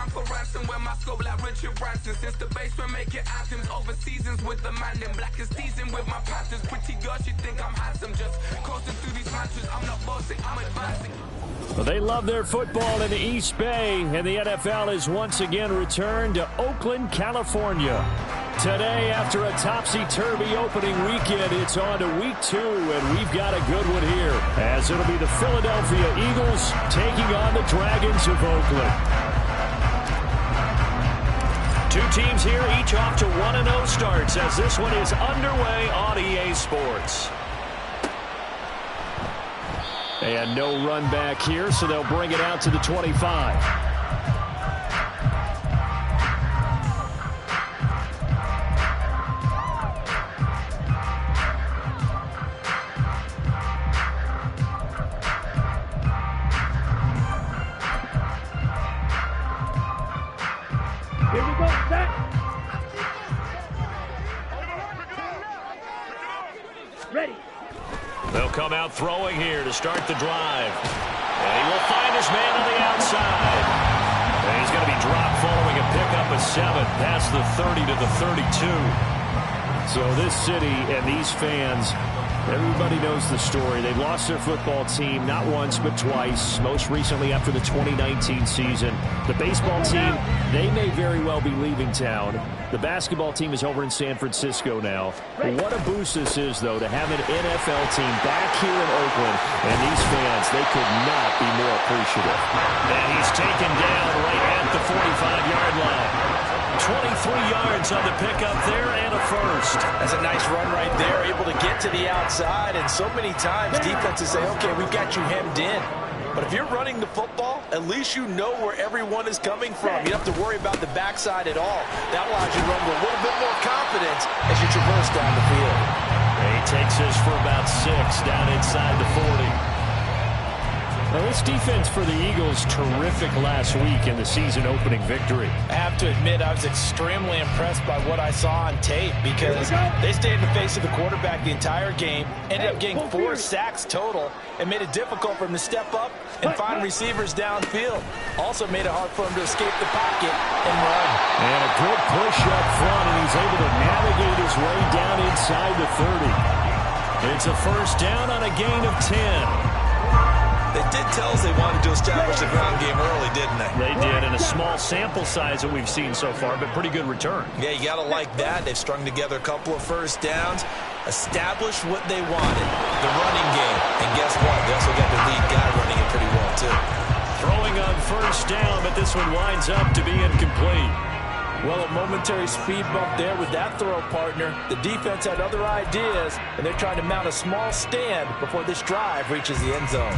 down for ransom. When my scope like Richard Branson. Since the basement making anthems over seasons with the man in black is seasoned with my patterns. Pretty girls, you think I'm handsome. Just coasting through these mantras. I'm not bossing, I'm advancing. Well, they love their football in the East Bay, and the NFL has once again returned to Oakland, California. Today, after a topsy-turvy opening weekend, it's on to week 2, and we've got a good one here, as it'll be the Philadelphia Eagles taking on the Dragons of Oakland. Two teams here, each off to 1-0 starts, as this one is underway on EA Sports. And no run back here, so they'll bring it out to the 25. Here we go, set. Ready. They'll come out throwing here to start the drive. And he will find his man on the outside. And he's going to be dropped following a pickup of 7 past the 30 to the 32. So this city and these fans, everybody knows the story. They've lost their football team not once but twice, most recently after the 2019 season. The baseball team, they may very well be leaving town. The basketball team is over in San Francisco now. What a boost this is, though, to have an NFL team back here in Oakland. And these fans, they could not be more appreciative. And he's taken down right at the 45-yard line. 23 yards on the pickup there and a first. That's a nice run right there, able to get to the outside. And so many times defenses say, okay, we've got you hemmed in. But if you're running the football, at least you know where everyone is coming from. You don't have to worry about the backside at all. That allows you to run with a little bit more confidence as you traverse down the field. And he takes this for about 6 down inside the 40. Now, this defense for the Eagles, terrific last week in the season-opening victory. I have to admit, I was extremely impressed by what I saw on tape because they stayed in the face of the quarterback the entire game, ended up getting 4 sacks total, and made it difficult for him to step up and find receivers downfield. Also made it hard for him to escape the pocket and run. And a good push up front, and he's able to navigate his way down inside the 30. It's a first down on a gain of 10. They did tell us they wanted to establish the ground game early, didn't they? They did, in a small sample size that we've seen so far, but pretty good return. Yeah, you got to like that. They've strung together a couple of first downs, established what they wanted, the running game. And guess what? They also got their lead guy running it pretty well, too. Throwing on first down, but this one winds up to be incomplete. Well, a momentary speed bump there with that throw partner. The defense had other ideas, and they're trying to mount a small stand before this drive reaches the end zone.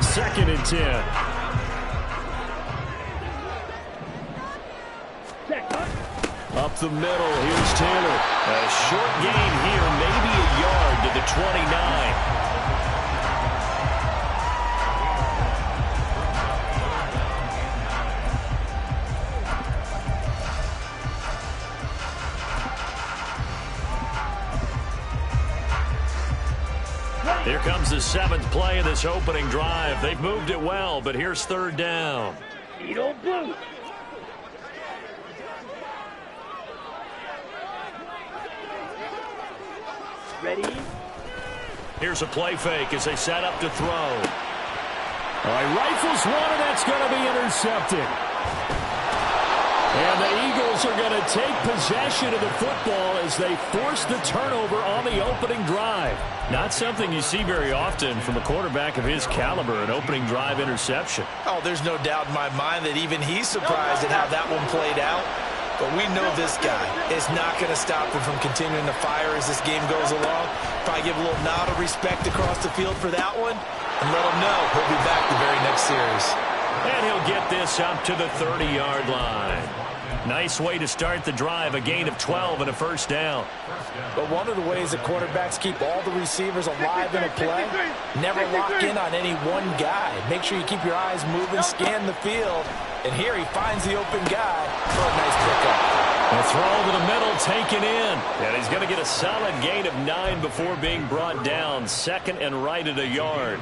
Second and 10. Up the middle, here's Taylor. A short gain here, maybe a yard to the 29. Here comes the 7th play of this opening drive. They've moved it well, but here's third down. Eagle blue. Ready? Here's a play fake as they set up to throw. All right, rifles one, and that's going to be intercepted. And the Eagles are going to take possession of the football as they force the turnover on the opening drive. Not something you see very often from a quarterback of his caliber, an opening drive interception. Oh, there's no doubt in my mind that even he's surprised at how that one played out. But we know this guy is not going to stop him from continuing to fire as this game goes along. Probably give a little nod of respect across the field for that one and let him know he'll be back the very next series. And he'll get this up to the 30-yard line. Nice way to start the drive, a gain of 12 and a first down. But one of the ways that quarterbacks keep all the receivers alive in a play, never lock in on any one guy. Make sure you keep your eyes moving, scan the field. And here he finds the open guy for a nice pickup. A throw to the middle, taken in. And he's going to get a solid gain of 9 before being brought down. Second and right at a yard.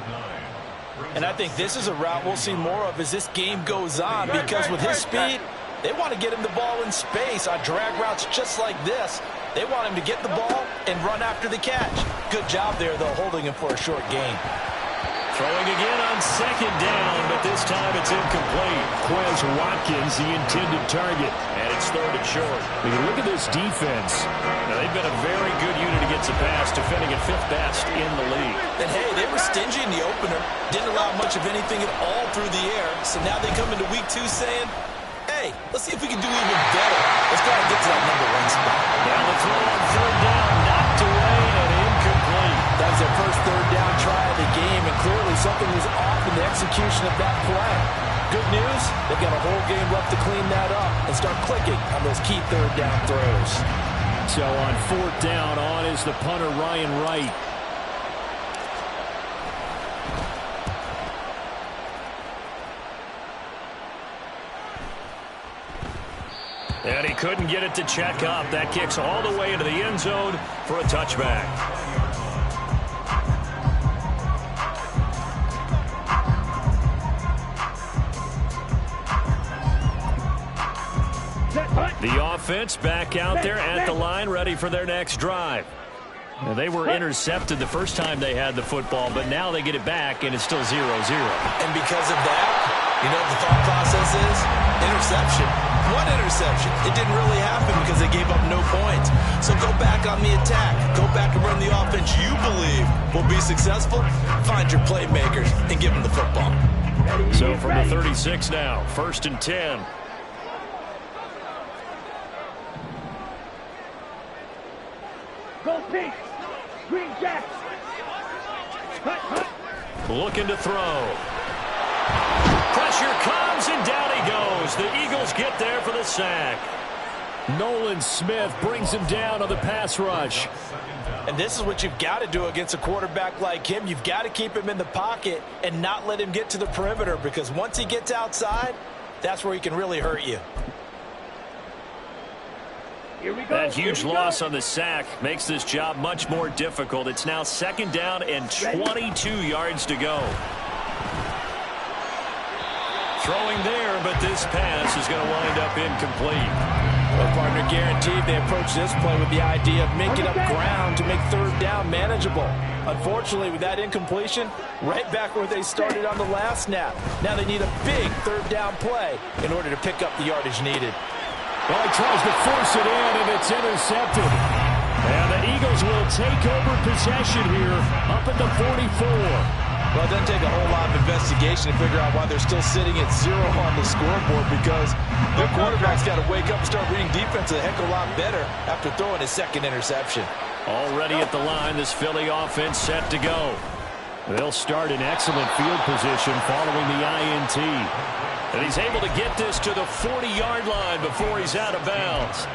And I think this is a route we'll see more of as this game goes on, because with his speed, they want to get him the ball in space on drag routes just like this. They want him to get the ball and run after the catch. Good job there, though, holding him for a short gain. Throwing again on second down, but this time it's incomplete. Quez Watkins, the intended target. And it's third and short. I mean, look at this defense. Now, they've been a very good unit against the pass, defending at 5th best in the league. And, hey, they were stingy in the opener. Didn't allow much of anything at all through the air. So now they come into week 2 saying, hey, let's see if we can do even better. Let's go and get to that number 1 spot. Now the throw on third down, knocked away and incomplete. That was their first third down try of the game, and clearly something was off in the execution of that play. Good news, they've got a whole game left to clean that up and start clicking on those key third down throws. So on fourth down, on is the punter, Ryan Wright. And he couldn't get it to check up. That kicks all the way into the end zone for a touchback. The offense back out there at the line, ready for their next drive. Now, they were intercepted the first time they had the football, but now they get it back, and it's still 0-0. And because of that, you know what the thought process is? Interception. One interception. It didn't really happen because they gave up no points. So go back on the attack. Go back and run the offense you believe will be successful. Find your playmakers and give them the football. So from the 36 now, 1st and 10. Go Pete. Green Jack. Hut, hut. Looking to throw. Pressure comes, and down he goes. The Eagles get there for the sack. Nolan Smith brings him down on the pass rush. And this is what you've got to do against a quarterback like him. You've got to keep him in the pocket and not let him get to the perimeter, because once he gets outside, that's where he can really hurt you. Here we go. That huge loss on the sack makes this job much more difficult. It's now 2nd down and 22 yards to go. Throwing there, but this pass is going to wind up incomplete. Well, partner, guaranteed they approach this play with the idea of making up ground to make third down manageable. Unfortunately, with that incompletion, right back where they started on the last snap. Now they need a big third down play in order to pick up the yardage needed. Well, he tries to force it in, and it's intercepted. And the Eagles will take over possession here up at the 44. Well, it doesn't take a whole lot of investigation to figure out why they're still sitting at 0 on the scoreboard, because their quarterback's got to wake up and start reading defense a heck of a lot better after throwing his 2nd interception. Already at the line, this Philly offense set to go. They'll start in excellent field position following the INT. And he's able to get this to the 40-yard line before he's out of bounds.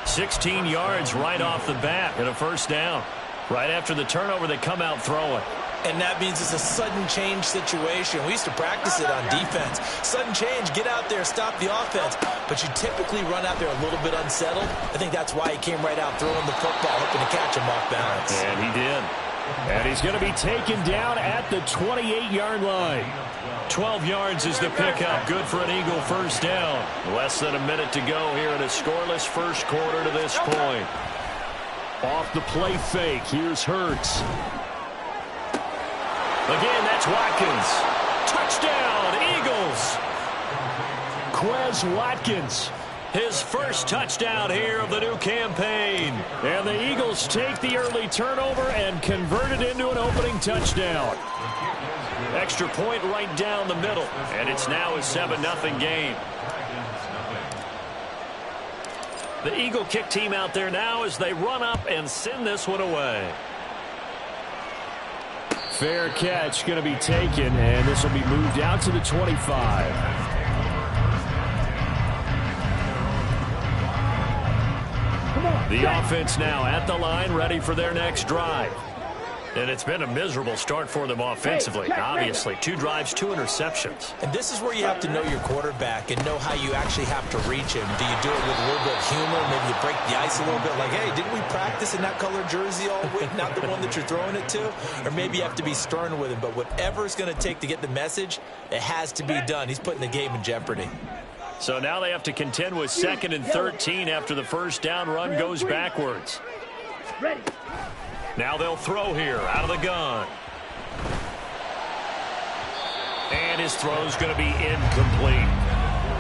16 yards right off the bat and a 1st down. Right after the turnover, they come out throwing. And that means it's a sudden change situation. We used to practice it on defense. Sudden change, get out there, stop the offense. But you typically run out there a little bit unsettled. I think that's why he came right out throwing the football, hoping to catch him off balance. And he did. And he's going to be taken down at the 28-yard line. 12 yards is the pickup. Good for an Eagle 1st down. Less than a minute to go here in a scoreless first quarter to this point. Off the play fake, here's Hurts. Again, that's Watkins. Touchdown, Eagles. Quez Watkins. His first touchdown here of the new campaign. And the Eagles take the early turnover and convert it into an opening touchdown. Extra point right down the middle. And it's now a 7-0 game. The Eagle kick team out there now as they run up and send this one away. Fair catch going to be taken, and this will be moved out to the 25. The offense now at the line, ready for their next drive. And it's been a miserable start for them offensively. Obviously, 2 drives, 2 interceptions. And this is where you have to know your quarterback and know how you actually have to reach him. Do you do it with a little bit of humor? Maybe you break the ice a little bit like, hey, didn't we practice in that color jersey all week? Not the one that you're throwing it to? Or maybe you have to be stern with him. But whatever it's going to take to get the message, it has to be done. He's putting the game in jeopardy. So now they have to contend with 2nd and 13 after the first down run goes backwards. Ready. Now they'll throw here out of the gun. And his throw's going to be incomplete.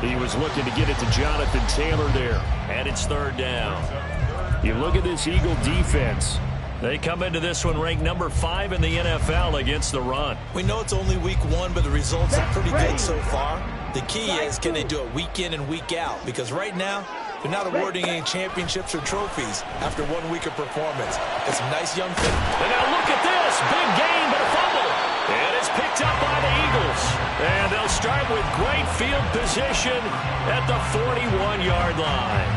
He was looking to get it to Jonathan Taylor there. And it's 3rd down. You look at this Eagle defense. They come into this one ranked number 5 in the NFL against the run. We know it's only week 1, but the results are pretty good so far. The key is, can they do it week in and week out? Because right now, they're not awarding any championships or trophies after 1 week of performance. It's some nice young thing. And now look at this. Big gain, but a fumble. And it's picked up by the Eagles. And they'll start with great field position at the 41-yard line.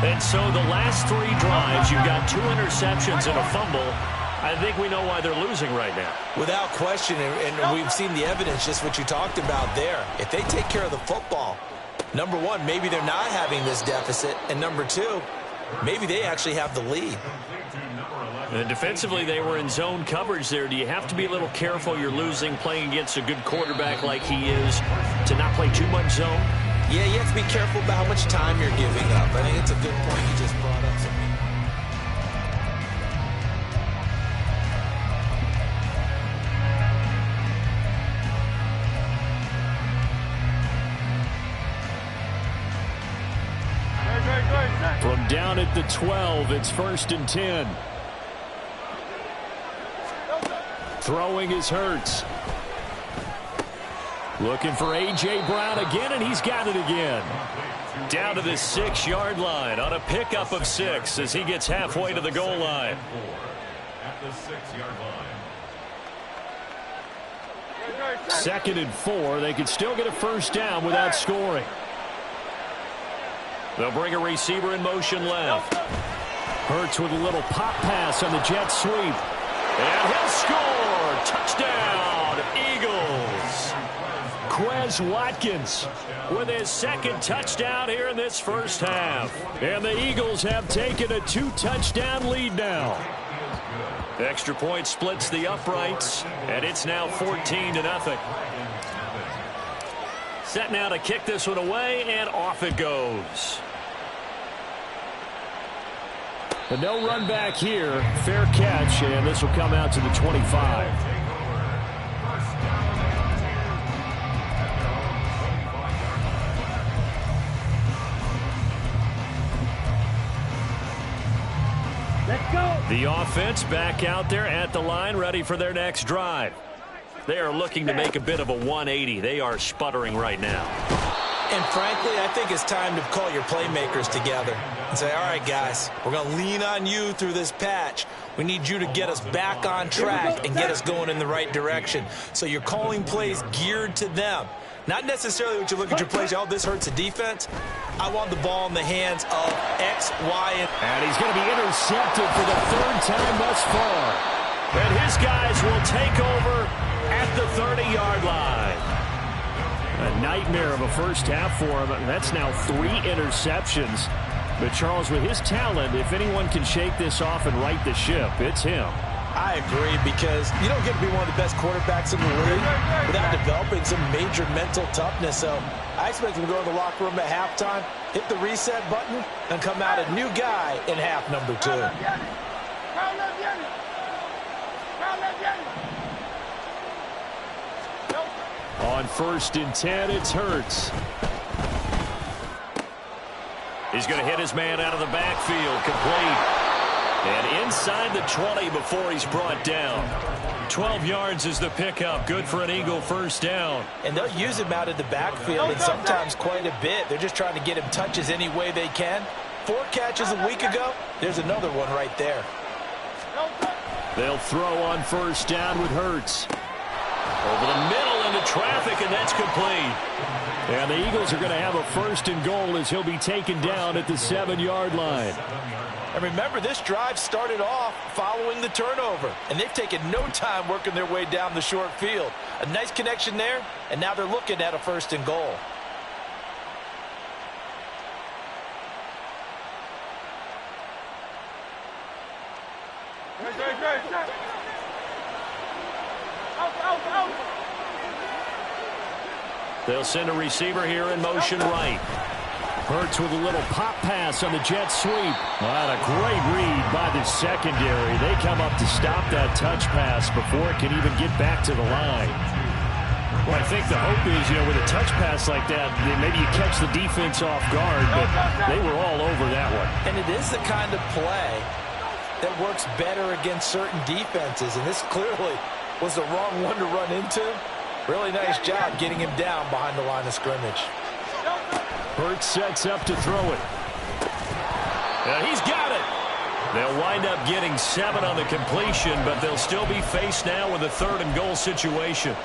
And so the last 3 drives, you've got 2 interceptions and a fumble. I think we know why they're losing right now. Without question, and we've seen the evidence, just what you talked about there. If they take care of the football, number 1, maybe they're not having this deficit. And number 2, maybe they actually have the lead. And defensively, they were in zone coverage there. Do you have to be a little careful? You're losing playing against a good quarterback like he is to not play too much zone? Yeah, you have to be careful about how much time you're giving up. I think it's a good point you just brought up. From down at the 12, it's 1st and 10. Throwing is Hurts. Looking for A.J. Brown again, and he's got it again. Down to the 6-yard line on a pickup of 6 as he gets halfway to the goal line. At the 6-yard line. 2nd and 4. They could still get a first down without scoring. They'll bring a receiver in motion left. Hurts with a little pop pass on the jet sweep. And he'll score. Touchdown, Eagles. Quez Watkins With his 2nd touchdown here in this first half. And the Eagles have taken a 2-touchdown lead now. Extra point splits the uprights, and it's now 14-0. Set now to kick this one away, and off it goes. But no run back here. Fair catch, and this will come out to the 25. Let's go. The offense back out there at the line, ready for their next drive. They are looking to make a bit of a 180. They are sputtering right now. And frankly, I think it's time to call your playmakers together and say, all right, guys, we're going to lean on you through this patch. We need you to get us back on track and get us going in the right direction. So you're calling plays geared to them. Not necessarily what you look at your plays, oh, this hurts the defense. I want the ball in the hands of X, Y, and he's going to be intercepted for the 3rd time thus far. And his guys will take over at the 30-yard line. A nightmare of a first half for him. That's now 3 interceptions. But Charles, with his talent, if anyone can shake this off and right the ship, it's him. I agree, because you don't get to be one of the best quarterbacks in the league without developing some major mental toughness. So I expect him to go to the locker room at halftime, hit the reset button, and come out a new guy in half number 2. On 1st and 10, it's Hurts. He's going to hit his man out of the backfield, complete. And inside the 20 before he's brought down. 12 yards is the pickup. Good for an Eagle first down. And they'll use him out of the backfield, and sometimes quite a bit. They're just trying to get him touches any way they can. 4 catches a week ago. There's another one right there. They'll throw on 1st down with Hurts. Over the middle into traffic, and that's complete. And the Eagles are going to have a 1st and goal as he'll be taken down at the 7-yard line. And remember, this drive started off following the turnover, and they've taken no time working their way down the short field. A nice connection there, and now they're looking at a 1st and goal. They'll send a receiver here in motion right. Hurts with a little pop pass on the jet sweep. What a great read by the secondary. They come up to stop that touch pass before it can even get back to the line. Well, I think the hope is, with a touch pass like that, maybe you catch the defense off guard, but they were all over that one. And it is the kind of play that works better against certain defenses, and this clearly was the wrong one to run into. Really nice job getting him down behind the line of scrimmage. Hurts sets up to throw it. He's got it. They'll wind up getting 7 on the completion, but they'll still be faced now with a 3rd and goal situation.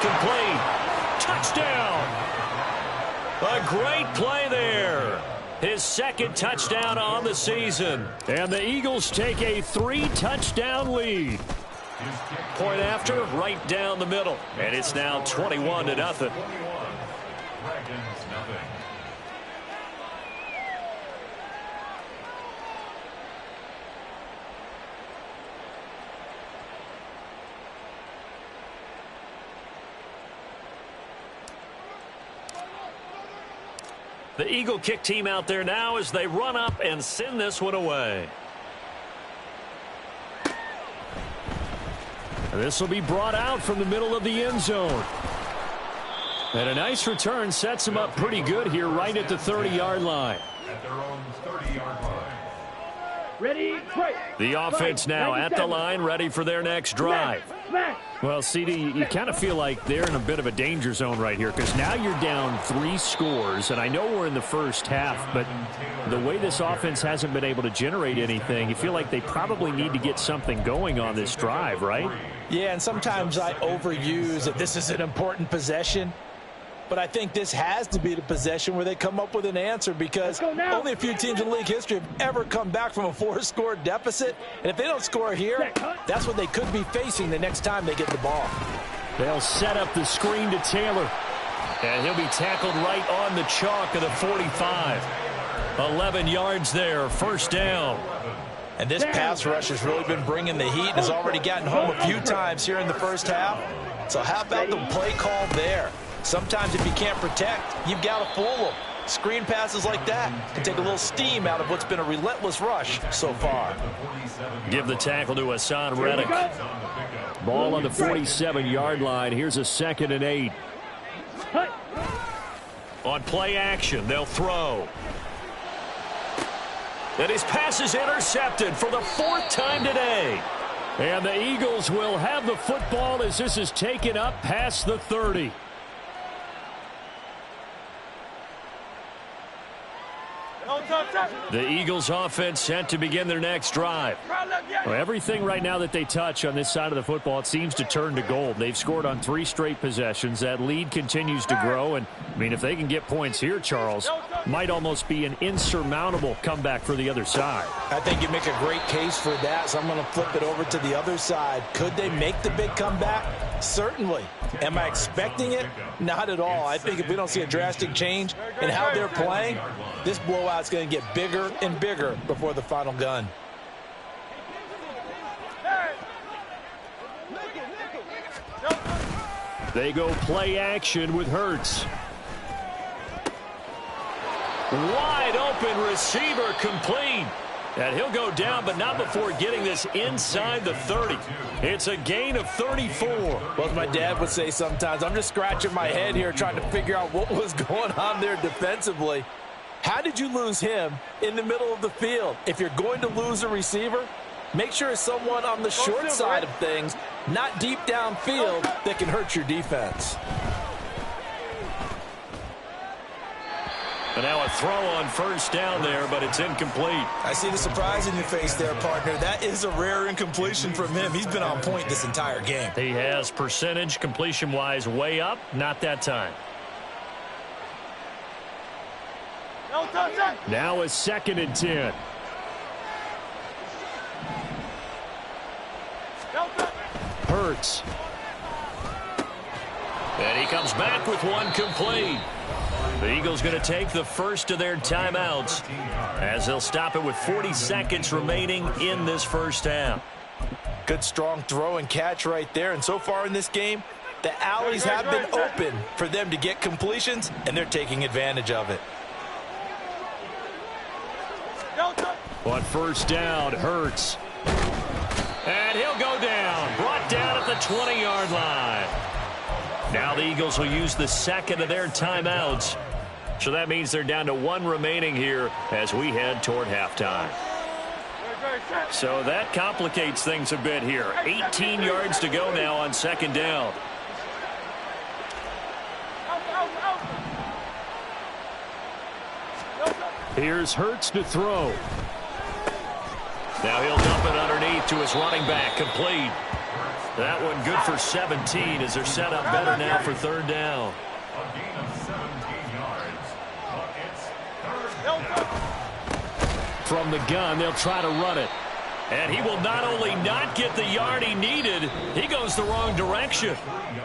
Complete. Touchdown. A great play there. His 2nd touchdown on the season. And the Eagles take a 3-touchdown lead. Point after, right down the middle. And it's now 21-0. The Eagle kick team out there now as they run up and send this one away. This will be brought out from the middle of the end zone. And a nice return sets them up pretty good here right at the 30-yard line. At their own 30-yard line. Ready, break. The offense now at the line, ready for their next drive. Well, CD, you kind of feel like they're in a bit of a danger zone right here because now you're down 3 scores, and I know we're in the first half, but the way this offense hasn't been able to generate anything, you feel like they probably need to get something going on this drive, right? Yeah, and sometimes I overuse that this is an important possession. But I think this has to be the possession where they come up with an answer because only a few teams in league history have ever come back from a 4-score deficit. And if they don't score here, that's what they could be facing the next time they get the ball. They'll set up the screen to Taylor. And he'll be tackled right on the chalk of the 45. 11 yards there, 1st down. And this pass rush has really been bringing the heat and has already gotten home a few times here in the first half. So how about the play call there? Sometimes if you can't protect, you've got to fool them. Screen passes like that can take a little steam out of what's been a relentless rush so far. Give the tackle to Hassan Reddick. Ball on the 47-yard line. Here's a 2nd and 8. On play action, they'll throw. And his pass is intercepted for the 4th time today. And the Eagles will have the football as this is taken up past the 30. The Eagles offense set to begin their next drive. Well, everything right now that they touch on this side of the football, it seems to turn to gold. They've scored on 3 straight possessions. That lead continues to grow. And, I mean, if they can get points here, Charles, might almost be an insurmountable comeback for the other side. I think you make a great case for that, so I'm going to flip it over to the other side. Could they make the big comeback? Certainly. Am I expecting it? Not at all. I think if we don't see a drastic change in how they're playing, this blowout's going to get bigger and bigger before the final gun. They go play action with Hurts. Wide open receiver complete. And he'll go down, but not before getting this inside the 30. It's a gain of 34. Well, as my dad would say sometimes, I'm just scratching my head here trying to figure out what was going on there defensively. How did you lose him in the middle of the field? If you're going to lose a receiver, make sure it's someone on the short side of things, not deep downfield, that can hurt your defense. And now a throw on first down there, but it's incomplete. I see the surprise in your face there, partner. That is a rare incompletion from him. He's been on point this entire game. He has percentage completion-wise way up. Not that time. Now a 2nd and 10. Hurts. And he comes back with one complete. The Eagles going to take the first of their timeouts as they'll stop it with 40 seconds remaining in this first half. Good strong throw and catch right there. And so far in this game, the alleys have been open for them to get completions, and they're taking advantage of it. On first down, Hurts. And he'll go down. Brought down at the 20-yard line. Now the Eagles will use the second of their timeouts. So that means they're down to one remaining here as we head toward halftime. So that complicates things a bit here. 18 yards to go now on 2nd down. Here's Hurts to throw. Now he'll dump it underneath to his running back. Complete. That one good for 17 as they're set up better now for 3rd down. A gain of 17 yards. From the gun, they'll try to run it. And he will not only not get the yard he needed, he goes the wrong direction.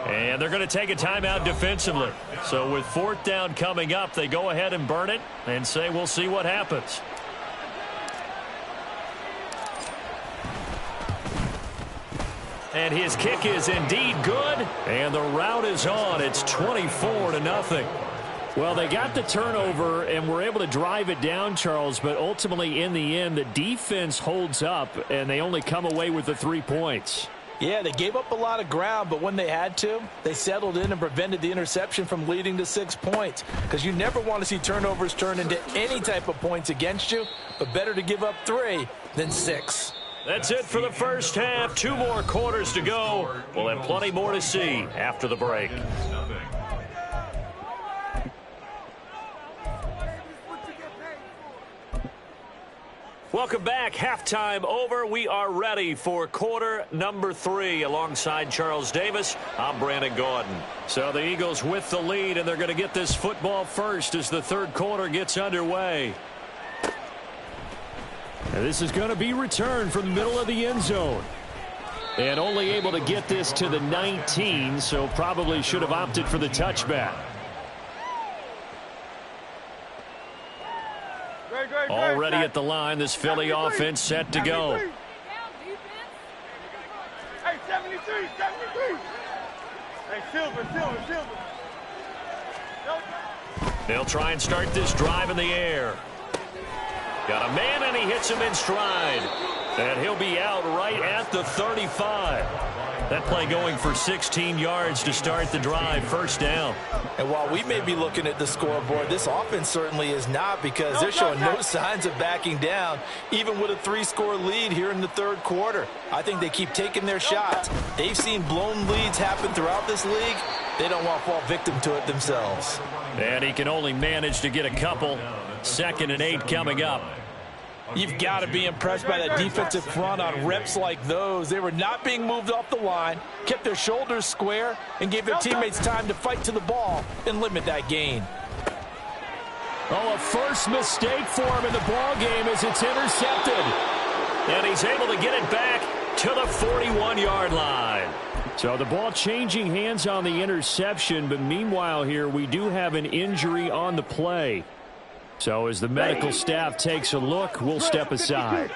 And they're going to take a timeout defensively. So with 4th down coming up, they go ahead and burn it and say we'll see what happens. And his kick is indeed good. And the route is on. It's 24-0. Well, they got the turnover and were able to drive it down, Charles, but ultimately in the end, the defense holds up, and they only come away with the 3 points. Yeah, they gave up a lot of ground, but when they had to, they settled in and prevented the interception from leading to 6 points. Because you never want to see turnovers turn into any type of points against you, but better to give up 3 than 6. That's it for the first half. 2 more quarters to go. We'll have plenty more to see after the break. Welcome back. Halftime over. We are ready for quarter number 3. Alongside Charles Davis, I'm Brandon Gordon. So the Eagles with the lead, and they're going to get this football first as the 3rd quarter gets underway. And this is going to be returned from the middle of the end zone. And only able to get this to the 19, so probably should have opted for the touchback. Already at the line, this Philly offense set to go. Hey, 73, 73. Hey, Silver. They'll try and start this drive in the air. Got a man, and he hits him in stride. And he'll be out right at the 35. That play going for 16 yards to start the drive. 1st down. And while we may be looking at the scoreboard, this offense certainly is not, because they're showing no signs of backing down, even with a 3-score lead here in the 3rd quarter. I think they keep taking their shots. They've seen blown leads happen throughout this league. They don't want to fall victim to it themselves. And he can only manage to get a couple. 2nd and 8 coming up. You've got to be impressed by that defensive front on reps like those. They were not being moved off the line, kept their shoulders square, and gave their teammates time to fight to the ball and limit that gain. Oh, a first mistake for him in the ball game as it's intercepted. And he's able to get it back to the 41-yard line. So the ball changing hands on the interception, but meanwhile here we do have an injury on the play. So as the medical staff takes a look, we'll step aside.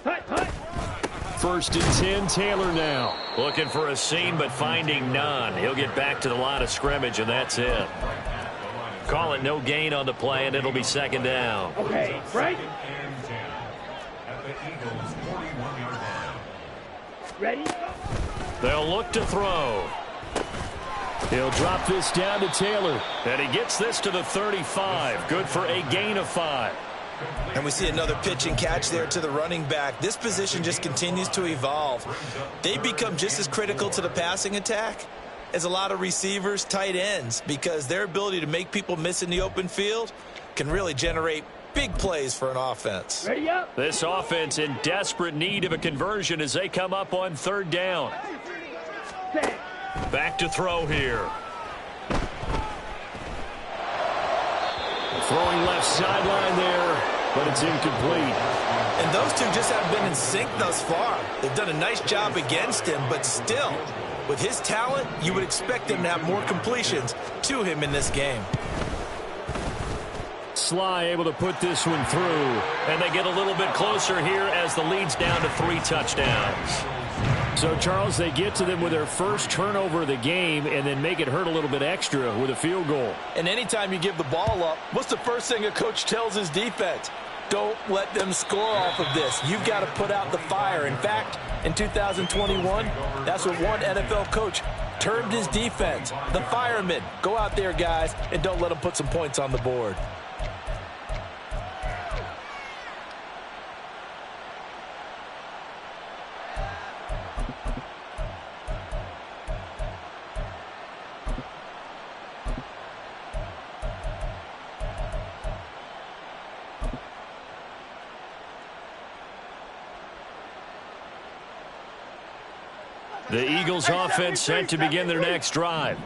1st and 10, Taylor now. Looking for a seam, but finding none. He'll get back to the line of scrimmage, and that's it. Call it no gain on the play, and it'll be 2nd down. Okay, right? Ready? They'll look to throw. He'll drop this down to Taylor. And he gets this to the 35. Good for a gain of 5. And we see another pitch and catch there to the running back. This position just continues to evolve. They become just as critical to the passing attack is a lot of receivers, tight ends, because their ability to make people miss in the open field can really generate big plays for an offense. Ready up. This offense in desperate need of a conversion as they come up on third down. Back to throw here. Throwing left sideline there, but it's incomplete. And those two just haven't been in sync thus far. They've done a nice job against him, but still, with his talent, you would expect him to have more completions to him in this game. Sly able to put this one through, and they get a little bit closer here as the lead's down to 3 touchdowns. So, Charles, they get to them with their first turnover of the game and then make it hurt a little bit extra with a field goal. And anytime you give the ball up, what's the first thing a coach tells his defense? Don't let them score off of this. You've got to put out the fire. In fact, in 2021, that's what one NFL coach termed his defense, the firemen. Go out there, guys, and don't let them put some points on the board. The Eagles offense set to begin their next drive.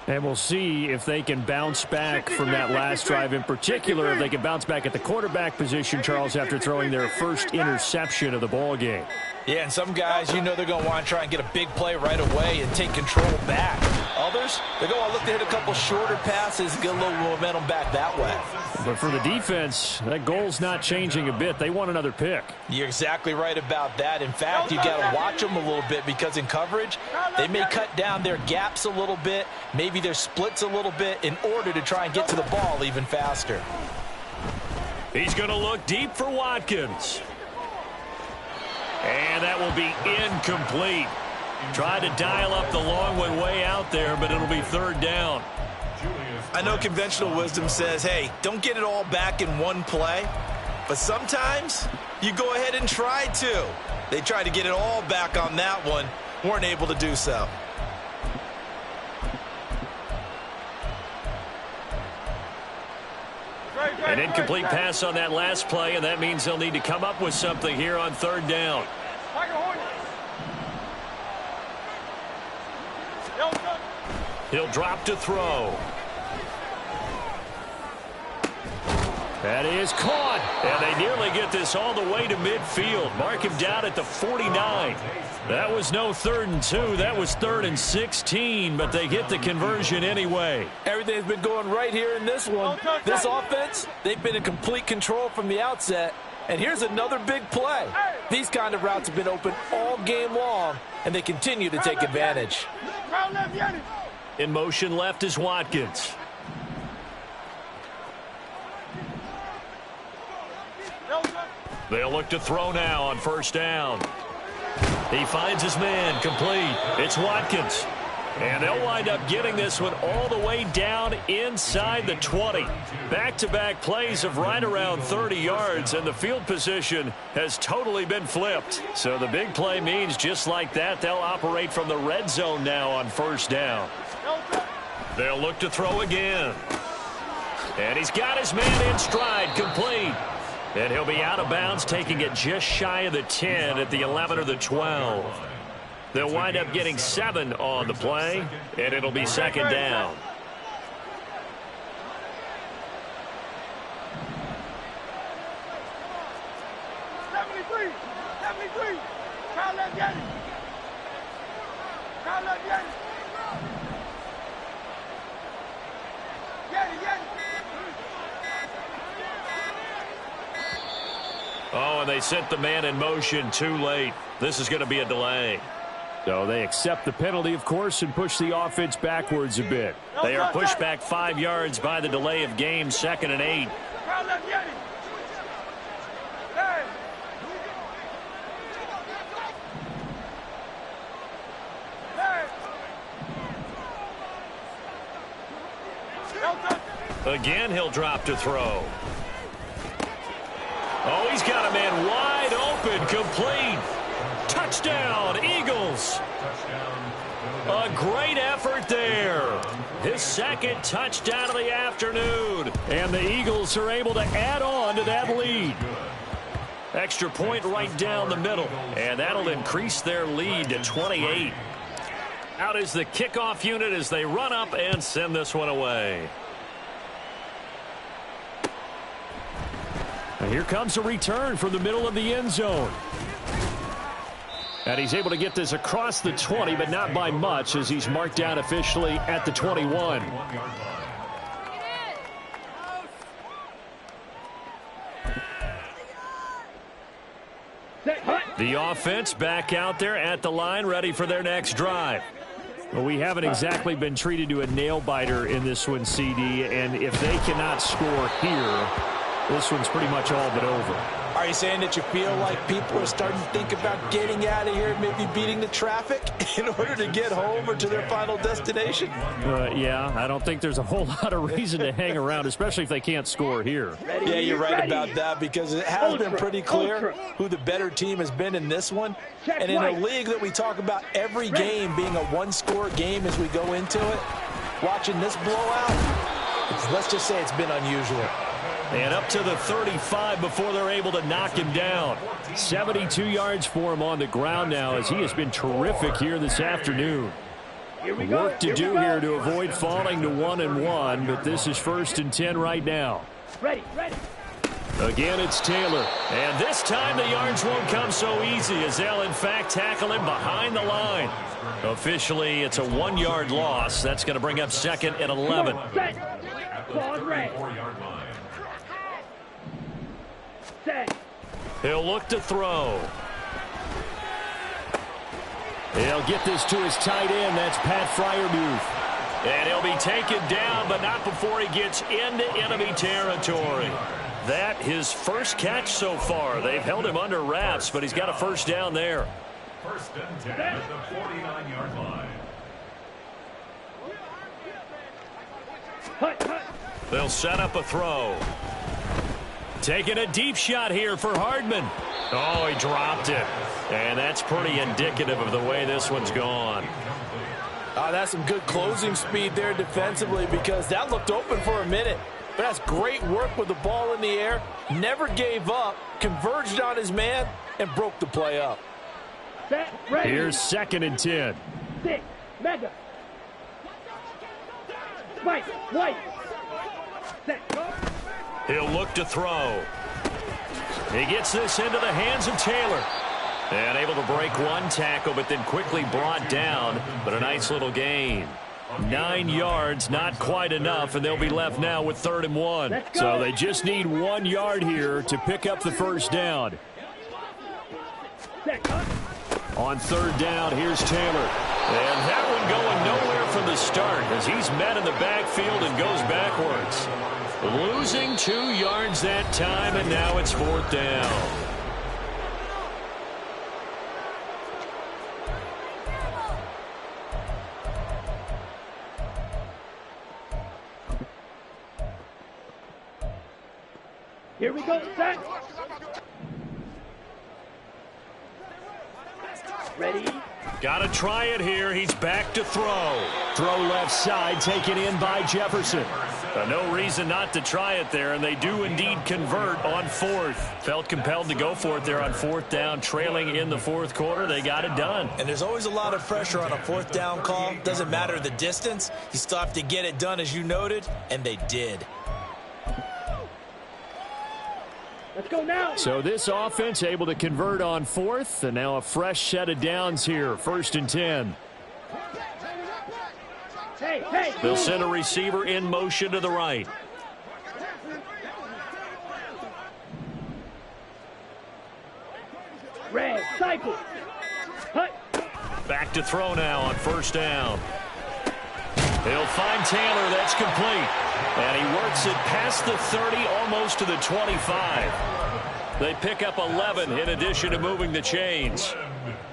And we'll see if they can bounce back from that last drive in particular, if they can bounce back at the quarterback position, Charles, after throwing their first interception of the ball game. Yeah, and some guys, you know they're going to want to try and get a big play right away and take control back. Others, they're going to want to look to hit a couple shorter passes and get a little momentum back that way. But for the defense, that goal's not changing a bit. They want another pick. You're exactly right about that. In fact, you got to watch them a little bit because in coverage, they may cut down their gaps a little bit, maybe their splits a little bit in order to try and get to the ball even faster. He's going to look deep for Watkins. And that will be incomplete. Tried to dial up the long one way out there, but it'll be third down. I know conventional wisdom says, hey, don't get it all back in one play. But sometimes you go ahead and try to. They tried to get it all back on that one. Weren't able to do so. An incomplete pass on that last play, and that means they'll need to come up with something here on third down. He'll drop to throw. That is caught, and they nearly get this all the way to midfield. Mark him down at the 49. That was no 3rd and 2. That was 3rd and 16, but they get the conversion anyway. Everything's been going right here in this one. This offense, they've been in complete control from the outset. And here's another big play. These kind of routes have been open all game long, and they continue to take advantage. In motion left is Watkins. They'll look to throw now on first down. He finds his man, complete. It's Watkins. And they'll wind up getting this one all the way down inside the 20. Back-to-back plays of right around 30 yards, and the field position has totally been flipped. So the big play means just like that, they'll operate from the red zone now on first down. They'll look to throw again. And he's got his man in stride, complete. And he'll be out of bounds, taking it just shy of the 10 at the 11 or the 12. They'll wind up getting 7 on the play, and it'll be second down. Oh, and they sent the man in motion too late. This is going to be a delay. So they accept the penalty, of course, and push the offense backwards a bit. They are pushed back 5 yards by the delay of game, 2nd and 8. Again, he'll drop to throw. Oh, he's got a man wide open, complete. Touchdown, Eagles. A great effort there. His second touchdown of the afternoon. And the Eagles are able to add on to that lead. Extra point right down the middle. And that'll increase their lead to 28. Out is the kickoff unit as they run up and send this one away. And here comes a return from the middle of the end zone. And he's able to get this across the 20, but not by much as he's marked down officially at the 21. The offense back out there at the line, ready for their next drive. Well, we haven't exactly been treated to a nail-biter in this one, CD, and if they cannot score here, this one's pretty much all but over. Are you saying that you feel like people are starting to think about getting out of here, maybe beating the traffic in order to get home or to their final destination? Yeah, I don't think there's a whole lot of reason to hang around, especially if they can't score here. Yeah, you're right about that because it has been pretty clear who the better team has been in this one. And in a league that we talk about every game being a one-score game as we go into it, watching this blowout, let's just say it's been unusual. And up to the 35 before they're able to knock him down. 72 yards for him on the ground now as he has been terrific here this afternoon. Work to do here to avoid falling to 1-1, but this is 1st and 10 right now. Ready. Again, it's Taylor. And this time the yards won't come so easy as they'll, in fact, tackle him behind the line. Officially, it's a 1-yard loss. That's going to bring up 2nd and 11. Ball red. Set. He'll look to throw. He'll get this to his tight end. That's Pat Freiermuth. And he'll be taken down, but not before he gets into enemy territory. That his first catch so far. They've held him under wraps, but he's got a first down there. 1st and 10 at the 49-yard line. They'll set up a throw. Taking a deep shot here for Hardman. Oh, he dropped it. And that's pretty indicative of the way this one's gone. That's some good closing speed there defensively because that looked open for a minute. But that's great work with the ball in the air. Never gave up, converged on his man, and broke the play up. Here's 2nd and 10. 6, mega. White. Set. He'll look to throw. He gets this into the hands of Taylor. And able to break one tackle, but then quickly brought down. But a nice little gain. 9 yards, not quite enough, and they'll be left now with 3rd and 1. So they just need 1 yard here to pick up the first down. On 3rd down, here's Taylor. And that one going nowhere from the start as he's met in the backfield and goes backwards. Losing 2 yards that time, and now it's 4th down. Here we go, set. Ready. Got to try it here. He's back to throw. Throw left side, taken in by Jefferson. No reason not to try it there, and they do indeed convert on 4th. Felt compelled to go for it there on 4th down, trailing in the 4th quarter. They got it done. And there's always a lot of pressure on a 4th down call. Doesn't matter the distance. You still have to get it done, as you noted, and they did. Let's go now. So this offense able to convert on 4th, and now a fresh set of downs here. 1st and 10. Hey. They'll send a receiver in motion to the right. Red, cycle. Hut. Back to throw now on 1st down. He'll find Taylor. That's complete. And he works it past the 30, almost to the 25. They pick up 11 in addition to moving the chains.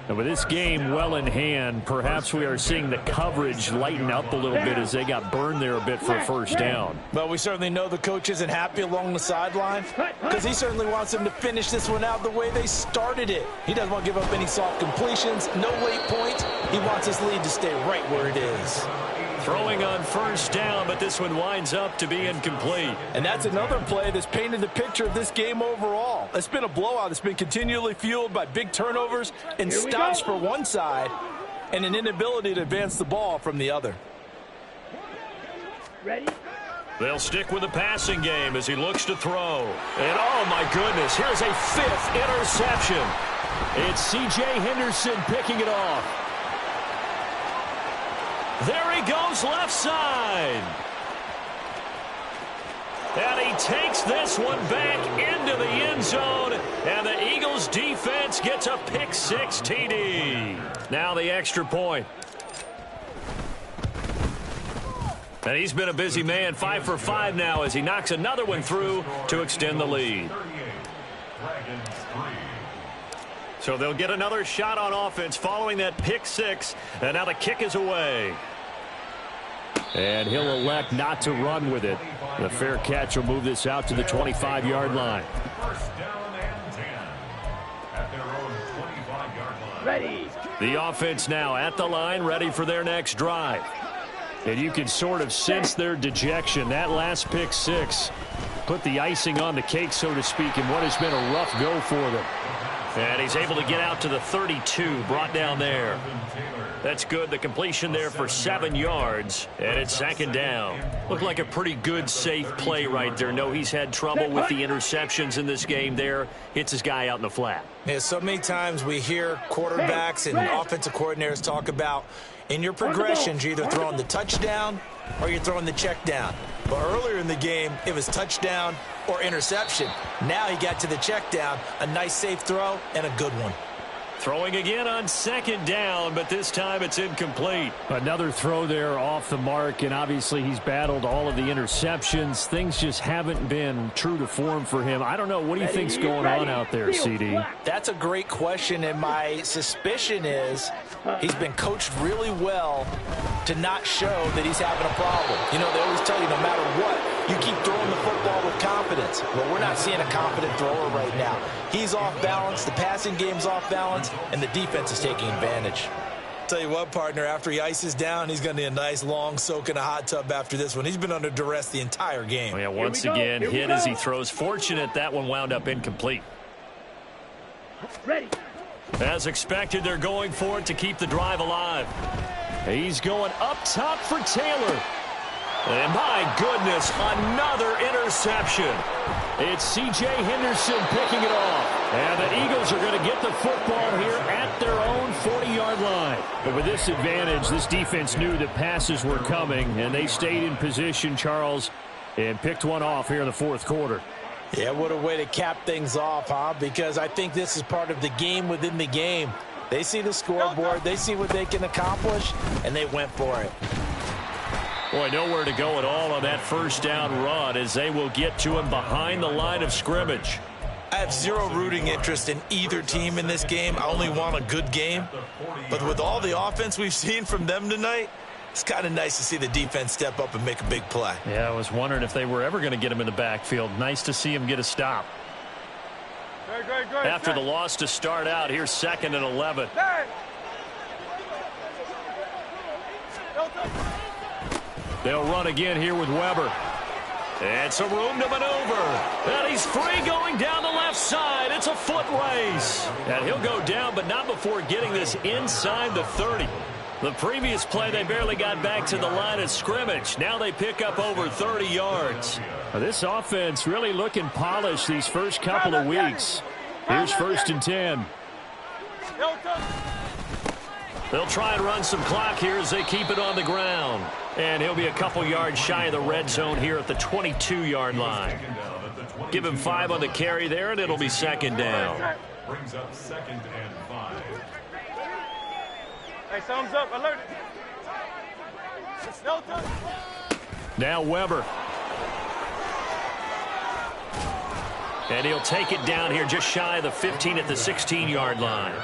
And with this game well in hand, perhaps we are seeing the coverage lighten up a little bit as they got burned there a bit for a first down. Well, we certainly know the coach isn't happy along the sideline because he certainly wants them to finish this one out the way they started it. He doesn't want to give up any soft completions, no late points. He wants his lead to stay right where it is. Throwing on first down, but this one winds up to be incomplete. And that's another play that's painted the picture of this game overall. It's been a blowout. It's been continually fueled by big turnovers and stops for one side and an inability to advance the ball from the other. Ready? They'll stick with the passing game as he looks to throw. And, oh, my goodness, here's a 5th interception. It's C.J. Henderson picking it off. There he goes left side. And he takes this one back into the end zone. And the Eagles defense gets a pick 6 TD. Now the extra point. And he's been a busy man, 5 for 5 now as he knocks another one through to extend the lead. So they'll get another shot on offense following that pick 6. And now the kick is away. And he'll elect not to run with it. The fair catch will move this out to the 25-yard line. First down and 10 at their own 25-yard line. Ready. The offense now at the line, ready for their next drive. And you can sort of sense their dejection. That last pick 6 put the icing on the cake, so to speak, in what has been a rough go for them. And he's able to get out to the 32, brought down there. That's good. The completion there for 7 yards, and it's second down. Looked like a pretty good, safe play right there. No, he's had trouble with the interceptions in this game there. Hits his guy out in the flat. Yeah, so many times we hear quarterbacks and offensive coordinators talk about in your progressions, you're either throwing the touchdown or you're throwing the check down. But earlier in the game, it was touchdown or interception. Now he got to the check down, a nice safe throw, and a good one. Throwing again on second down, but this time it's incomplete. Another throw there off the mark, and obviously he's battled all of the interceptions. Things just haven't been true to form for him. I don't know. What do you think's going on out there, CD? That's a great question, and my suspicion is he's been coached really well to not show that he's having a problem. You know, they always tell you no matter what, you keep throwing the football with confidence. Well, we're not seeing a confident thrower right now. He's off balance, the passing game's off balance, and the defense is taking advantage. Tell you what, partner, after he ices down, he's going to need a nice long soak in a hot tub after this one. He's been under duress the entire game. Oh, yeah, once again, hit as he throws. Fortunate that one wound up incomplete. Ready. As expected, they're going for it to keep the drive alive. He's going up top for Taylor. And my goodness, another interception. It's C.J. Henderson picking it off. And the Eagles are going to get the football here at their own 40-yard line. But with this advantage, this defense knew that passes were coming, and they stayed in position, Charles, and picked one off here in the fourth quarter. Yeah, what a way to cap things off, huh? Because I think this is part of the game within the game. They see the scoreboard, they see what they can accomplish, and they went for it. Boy, nowhere to go at all on that first down run as they will get to him behind the line of scrimmage. I have zero rooting interest in either team in this game. I only want a good game. But with all the offense we've seen from them tonight, it's kind of nice to see the defense step up and make a big play. Yeah, I was wondering if they were ever going to get him in the backfield. Nice to see him get a stop. After the loss to start out, here's 2nd and 11. They'll run again here with Weber. And some room to maneuver. And he's free going down the left side. It's a foot race. And he'll go down, but not before getting this inside the 30. The previous play, they barely got back to the line of scrimmage. Now they pick up over 30 yards. This offense really looking polished these first couple of weeks. Here's 1st and 10. They'll try and run some clock here as they keep it on the ground. And he'll be a couple yards shy of the red zone here at the 22-yard line. Give him 5 on the carry there, and it'll be 2nd down. Brings up 2nd and 5. Hey, thumbs up, alert. Now Weber. And he'll take it down here just shy of the 15 at the 16-yard line.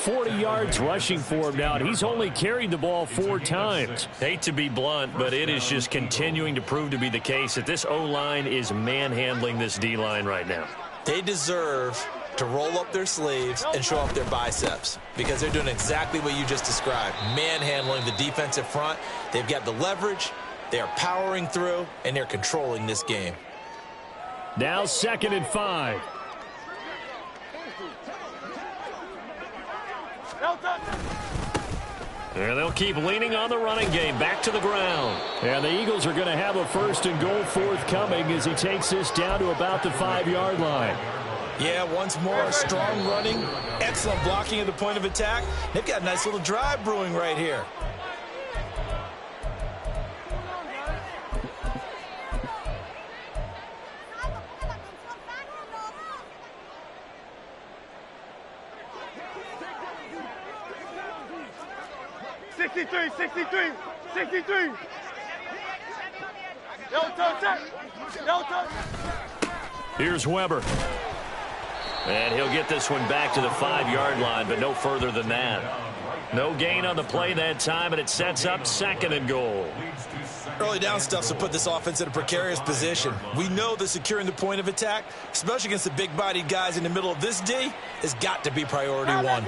40 yards rushing for him now, and he's only carried the ball 4 times. Hate to be blunt, but it is just continuing to prove to be the case that this O-line is manhandling this D-line right now. They deserve to roll up their sleeves and show off their biceps because they're doing exactly what you just described, manhandling the defensive front. They've got the leverage, they're powering through, and they're controlling this game. Now 2nd and 5. And they'll keep leaning on the running game. Back to the ground. And the Eagles are going to have a 1st and goal forthcoming as he takes this down to about the 5-yard line. Yeah, once more, strong running, excellent blocking at the point of attack. They've got a nice little drive brewing right here. Here's Weber. And he'll get this one back to the 5-yard line, but no further than that. No gain on the play that time, and it sets up 2nd and goal. Early down stuff to put this offense in a precarious position. We know that securing the point of attack, especially against the big-bodied guys in the middle of this D, has got to be priority one.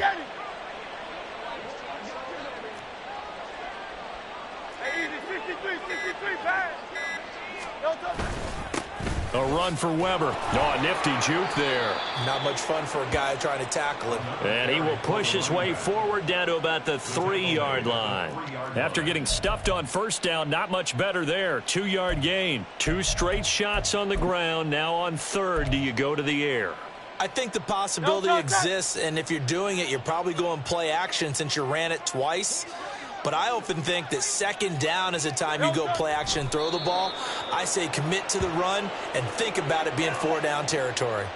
A run for Weber. Oh, a nifty juke there. Not much fun for a guy trying to tackle him. And he will push his way forward down to about the 3-yard line. After getting stuffed on 1st down, not much better there. 2-yard gain. 2 straight shots on the ground. Now on 3rd, do you go to the air? I think the possibility exists, and if you're doing it, you're probably going play action since you ran it twice. But I often think that 2nd down is the time you go play action and throw the ball. I say commit to the run and think about it being 4-down territory.